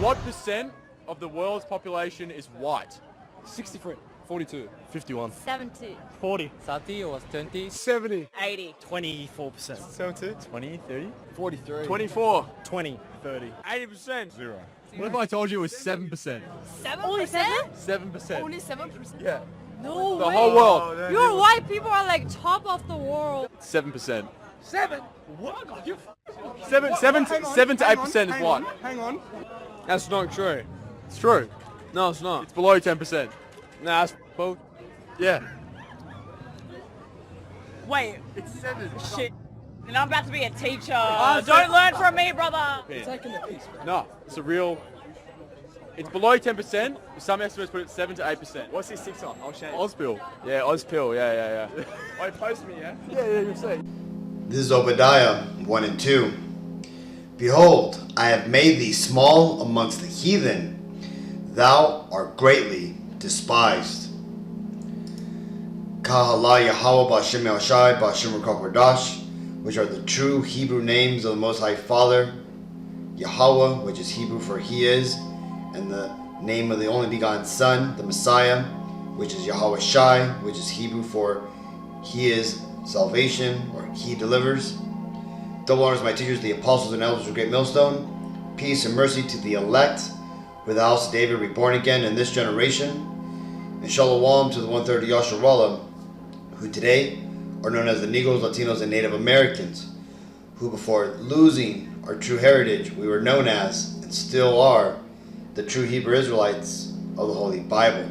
What percent of the world's population is white? 63. 42. 51. 70. 40. 30 or 20? 70. 80. 24%. 70. 20, 30? 43. 24. 20. 30. 80%. Zero. What if I told you it was 7%? 7%? 7%. Only 7%? Yeah. No The way. whole world. Your white people are like top of the world. 7%. 7? What? 7 to 8% is white. Hang on. That's not true. It's true. No, it's not. It's below 10%. Nah, that's bull. Yeah. Wait, It's 7. shit. And I'm about to be a teacher. Don't learn from me, brother. Taking the piece. No, it's a real. It's below 10%. Some estimates put it 7 to 8%. What's this 6 on? I'll show you. Ozpill. Yeah, Ozpill. Yeah. Wait, post me, yeah? Yeah, you'll see. This is Obadiah 1 and 2. Behold, I have made thee small amongst the heathen. Thou art greatly despised. Kahala Yahweh Ba'Shem Elshai Ba'Shem Rakakwadash, which are the true Hebrew names of the Most High Father. Yahweh, which is Hebrew for He is, and the name of the only begotten Son, the Messiah, which is Yahweh Shai, which is Hebrew for He is salvation, or He delivers. Double honors to my teachers, the apostles and elders of Great Millstone. Peace and mercy to the elect, with the house of David reborn again in this generation. And shalom to the 1/3 Yasharallah, who today are known as the Negroes, Latinos, and Native Americans, who before losing our true heritage, we were known as, and still are, the true Hebrew Israelites of the Holy Bible.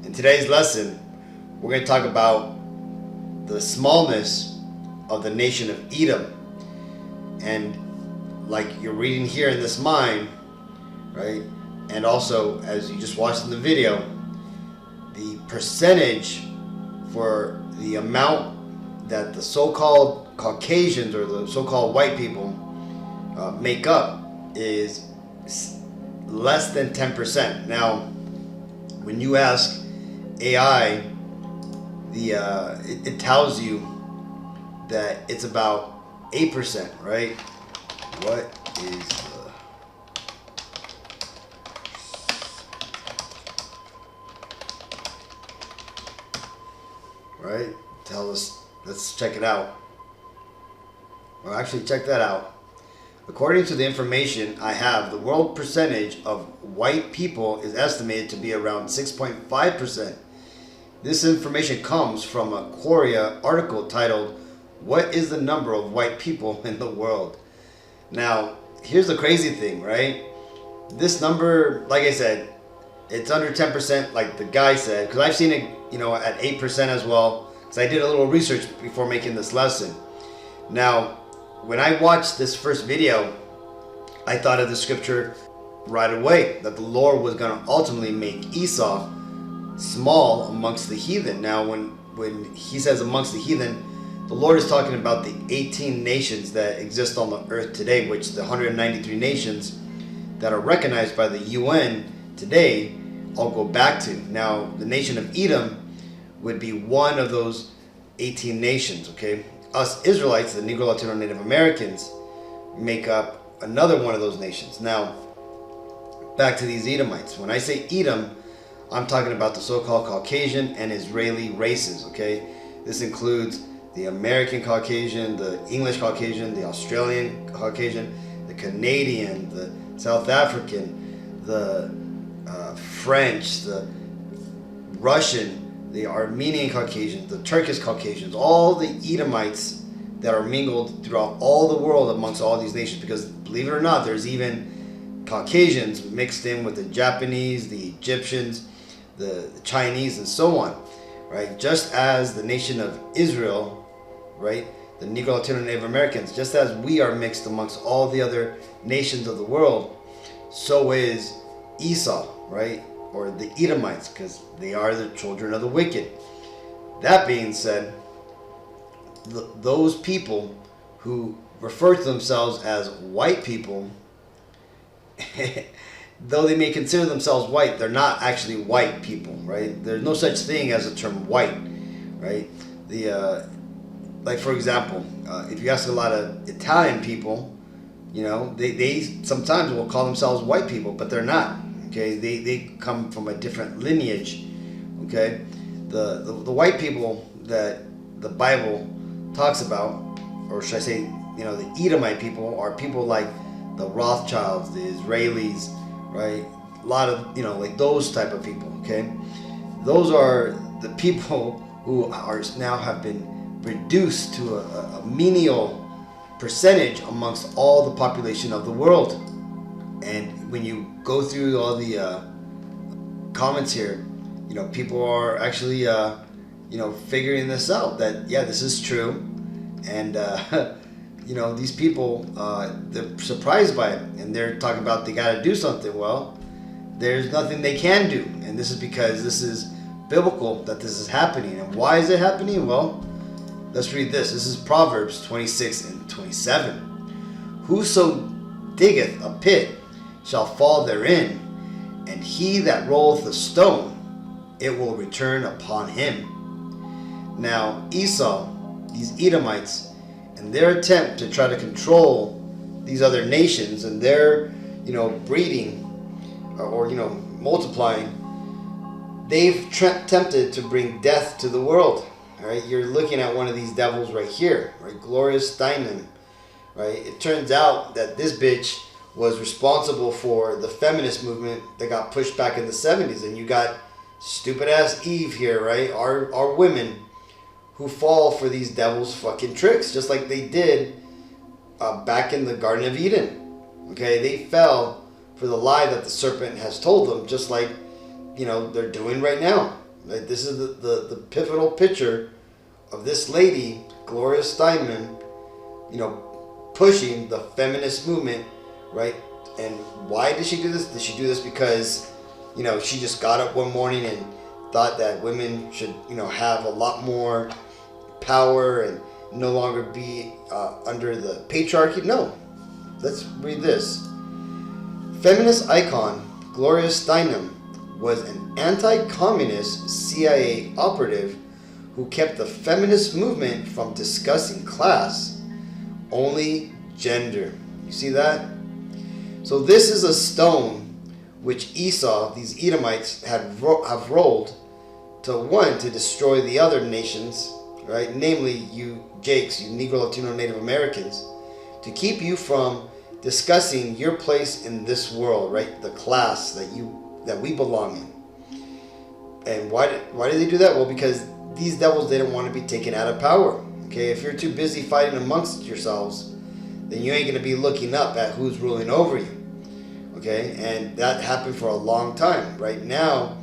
In today's lesson, we're going to talk about the smallness of the nation of Edom. And like you're reading here in this mime, right? And also, as you just watched in the video, the percentage for the amount that the so-called Caucasians or the so-called white people make up is less than 10%. Now, when you ask AI, it tells you that it's about 8%, right? What is right? Tell us, let's check it out. Well, actually, check that out. According to the information I have, the world percentage of white people is estimated to be around 6.5%. This information comes from a Quora article titled, "What is the number of white people in the world?" Now, here's the crazy thing, right? This number, like I said, it's under 10%, like the guy said, because I've seen it, at 8% as well, because I did a little research before making this lesson. Now, when I watched this first video, I thought of the scripture right away, that the Lord was going to ultimately make Esau small amongst the heathen. Now, when he says amongst the heathen, the Lord is talking about the 18 nations that exist on the earth today, which the 193 nations that are recognized by the UN today all go back to. Now, the nation of Edom would be one of those 18 nations, okay? Us Israelites, the Negro, Latino, Native Americans, make up another one of those nations. Now, back to these Edomites. When I say Edom, I'm talking about the so-called Caucasian and Israeli races, okay? This includes the American Caucasian, the English Caucasian, the Australian Caucasian, the Canadian, the South African, the French, the Russian, the Armenian Caucasians, the Turkish Caucasians, all the Edomites that are mingled throughout all the world amongst all these nations. Because believe it or not, there's even Caucasians mixed in with the Japanese, the Egyptians, the Chinese, and so on, right? Just as the nation of Israel, right, the Negro, Latino, Native Americans, just as we are mixed amongst all the other nations of the world, so is Esau, right, or the Edomites, because they are the children of the wicked. That being said, those people who refer to themselves as white people, though they may consider themselves white, they're not actually white people, right? There's no such thing as the term white, right? Like for example, if you ask a lot of Italian people, You know, they sometimes will call themselves white people, but they're not. Okay, they come from a different lineage. Okay, the white people that the Bible talks about, or should I say, you know, the Edomite people are people like the Rothschilds, the Israelis, right? A lot of, you know, like those type of people. Okay, those are the people who are now have been reduced to a menial percentage amongst all the population of the world. And when you go through all the comments here, you know, people are actually you know, figuring this out, that yeah, this is true. And you know, these people, they're surprised by it, and they're talking about they got to do something. Well, there's nothing they can do, and this is because this is biblical that this is happening. And why is it happening? Well, let's read this. This is Proverbs 26 and 27. Whoso diggeth a pit shall fall therein, and he that rolleth a stone, it will return upon him. Now Esau, these Edomites, and their attempt to try to control these other nations and their, you know, breeding or you know, multiplying, they've attempted to bring death to the world. All right, you're looking at one of these devils right here, right? Gloria Steinem, right? It turns out that this bitch was responsible for the feminist movement that got pushed back in the 70s, and you got stupid ass Eve here, right? Our women who fall for these devils' fucking tricks, just like they did back in the Garden of Eden. Okay, they fell for the lie that the serpent has told them, just like, you know, they're doing right now. Right? This is the pivotal picture of this lady, Gloria Steinem, you know, pushing the feminist movement, right? And why did she do this? Did she do this because, you know, she just got up one morning and thought that women should, you know, have a lot more power and no longer be under the patriarchy? No. Let's read this. Feminist icon Gloria Steinem was an anti-communist CIA operative who kept the feminist movement from discussing class, only gender. You see that? So this is a stone which Esau, these Edomites, have rolled to destroy the other nations, right? Namely, you Jakes, you Negro, Latino, Native Americans, to keep you from discussing your place in this world, right? The class that we belong in. And why did they do that? Well, because these devils didn't want to be taken out of power. Okay, if you're too busy fighting amongst yourselves, then you ain't going to be looking up at who's ruling over you. Okay, and that happened for a long time. Right now,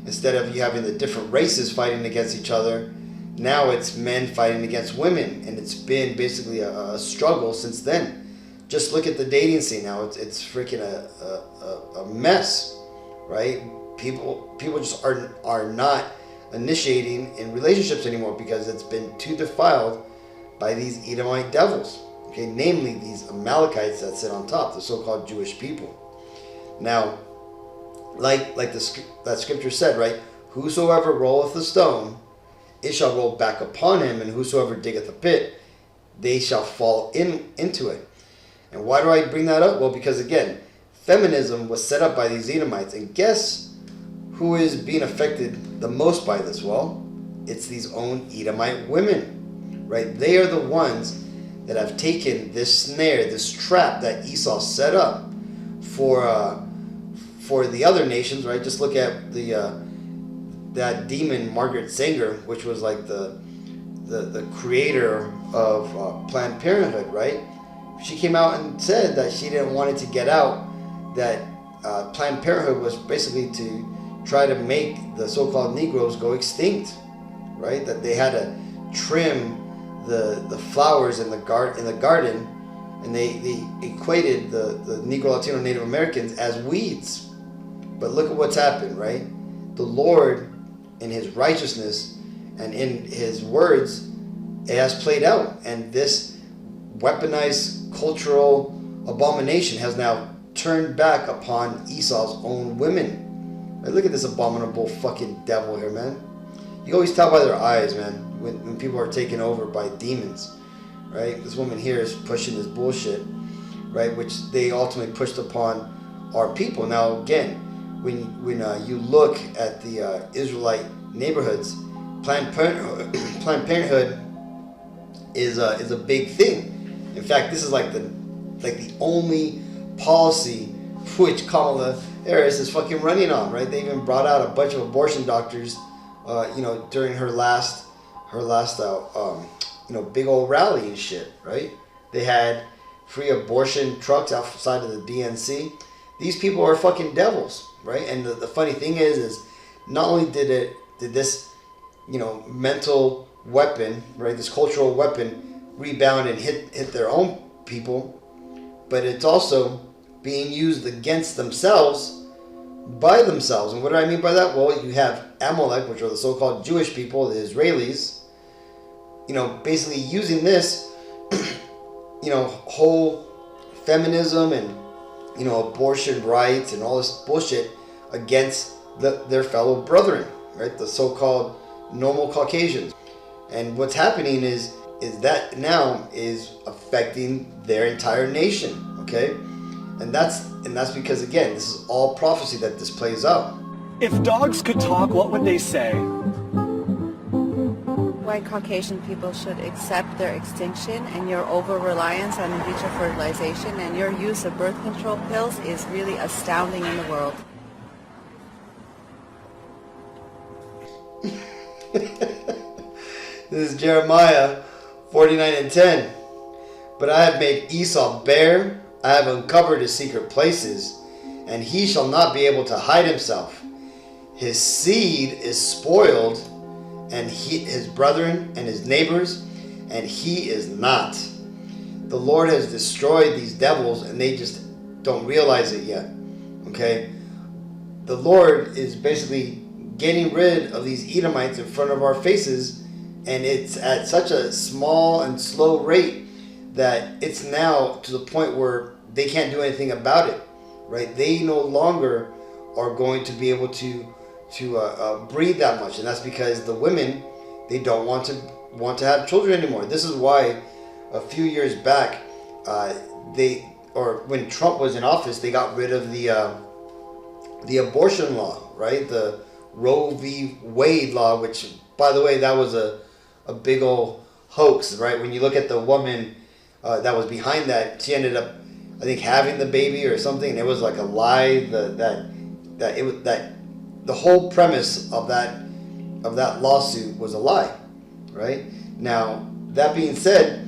instead of you having the different races fighting against each other, now it's men fighting against women, and it's been basically a struggle since then. Just look at the dating scene now. It's freaking a mess, right? People just are not initiating in relationships anymore because it's been too defiled by these Edomite devils. Okay, namely these Amalekites that sit on top, the so-called Jewish people. Now, like that scripture said, right? Whosoever rolleth a stone, it shall roll back upon him, and whosoever diggeth a pit, they shall fall into it. And why do I bring that up? Well, because again, feminism was set up by these Edomites, and guess who is being affected the most by this? Well, it's these own Edomite women, right? They are the ones that have taken this snare, this trap that Esau set up for the other nations, right? Just look at that demon Margaret Sanger, which was like the creator of Planned Parenthood, right? She came out and said that she didn't want it to get out that Planned Parenthood was basically to try to make the so-called Negroes go extinct, right? That they had to trim the flowers in the garden, and they equated the Negro, Latino, Native Americans as weeds. But look at what's happened, right? The Lord, in His righteousness and in His words, it has played out, and this weaponized cultural abomination has now turned back upon Esau's own women. Right? Look at this abominable fucking devil here, man. You always tell by their eyes, man, when people are taken over by demons, right? This woman here is pushing this bullshit, right? Which they ultimately pushed upon our people. Now, again, when you look at the Israelite neighborhoods, Planned Parenthood is a big thing. In fact, this is like the only policy which Kamala Harris is fucking running on, right? They even brought out a bunch of abortion doctors, during her last big old rally and shit, right? They had free abortion trucks outside of the DNC. These people are fucking devils, right? And the funny thing is not only did this, mental weapon, right, this cultural weapon rebound and hit their own people, but it's also being used against themselves by themselves. And what do I mean by that? Well, you have Amalek, which are the so-called Jewish people, the Israelis, basically using this, whole feminism and, abortion rights and all this bullshit against their fellow brethren, right? The so-called normal Caucasians. And what's happening is that now is affecting their entire nation, okay? And that's because, again, this is all prophecy that this plays out. If dogs could talk, what would they say? White Caucasian people should accept their extinction, and your over-reliance on in vitro fertilization and your use of birth control pills is really astounding in the world. This is Jeremiah 49:10. But I have made Esau bare, I have uncovered his secret places, and he shall not be able to hide himself. His seed is spoiled, and his brethren and his neighbors, and he is not. The Lord has destroyed these devils, and they just don't realize it yet. Okay? The Lord is basically getting rid of these Edomites in front of our faces, and it's at such a small and slow rate that it's now to the point where they can't do anything about it, right? They no longer are going to be able to breed that much, and that's because the women, they don't want to have children anymore. This is why a few years back, when Trump was in office, they got rid of the abortion law, right? The Roe v. Wade law, which, by the way, that was a big old hoax, right? When you look at the woman that was behind that, she ended up, I think, having the baby or something, and it was like a lie. The whole premise of that lawsuit was a lie, right? Now, that being said,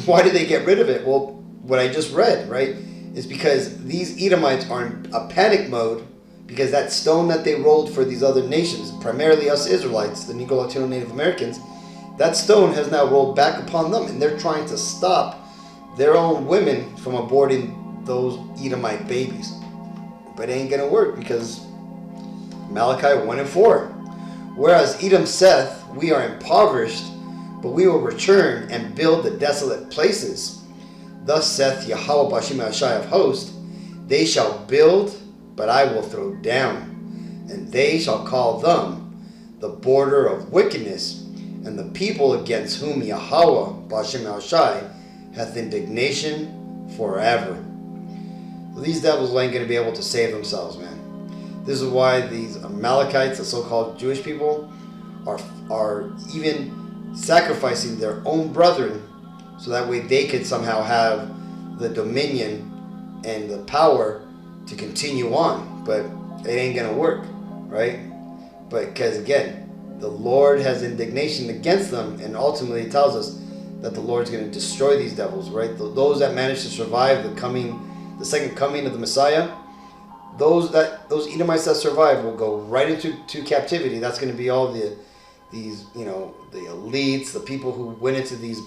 why did they get rid of it? Well, what I just read, right, is because these Edomites are in a panic mode because that stone that they rolled for these other nations, primarily us Israelites, the Negro Latino Native Americans, that stone has now rolled back upon them, and they're trying to stop their own women from aborting those Edomite babies. But it ain't gonna work because Malachi 1:4. Whereas Edom saith, we are impoverished, but we will return and build the desolate places. Thus saith Yahweh Bashim Ashai of hosts, they shall build, but I will throw down, and they shall call them the border of wickedness, and the people against whom Yahweh Bashim Ashai hath indignation forever. So these devils ain't going to be able to save themselves, man. This is why these Amalekites, the so-called Jewish people, are even sacrificing their own brethren so that way they could somehow have the dominion and the power to continue on. But it ain't going to work, right? But because, again, the Lord has indignation against them, and ultimately it tells us that the Lord's going to destroy these devils, right? Those that manage to survive the second coming of the Messiah, those Edomites that survive will go right into captivity. That's going to be all the elites, the people who went into these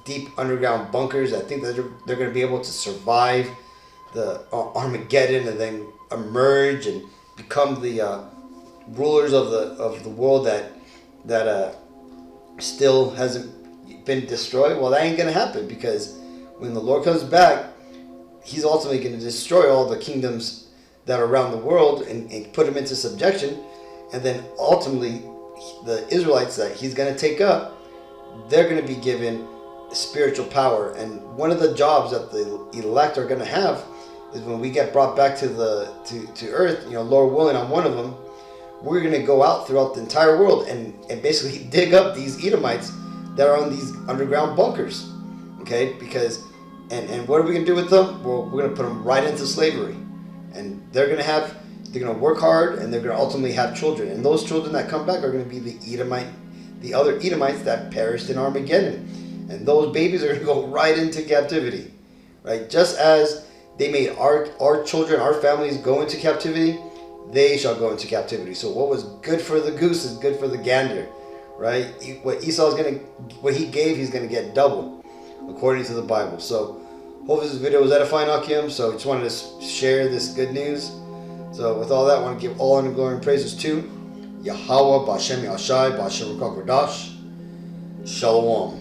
deep underground bunkers. I think that they're going to be able to survive the Armageddon and then emerge and become the rulers of the world that still hasn't been destroyed. Well, that ain't going to happen, because when the Lord comes back, he's ultimately going to destroy all the kingdoms that are around the world and put them into subjection. And then ultimately, the Israelites that he's going to take up, they're going to be given spiritual power. And one of the jobs that the elect are going to have is when we get brought back to Earth, Lord willing, on one of them, we're going to go out throughout the entire world and basically dig up these Edomites that are on these underground bunkers. Okay, because and what are we going to do with them? Well, we're going to put them right into slavery, and they're going to work hard, and they're going to ultimately have children, and those children that come back are going to be the other Edomites that perished in Armageddon, and those babies are going to go right into captivity, right? Just as they made our children, our families go into captivity, they shall go into captivity. So what was good for the goose is good for the gander, right? What what he gave, he's going to get double, according to the Bible. So hopefully this video was edifying, Akim. So just wanted to share this good news. So with all that, I want to give all honor, glory, and praises to Yahweh, B'Hashem Yahshai, B'Hashem Ruach Kodash. Shalom.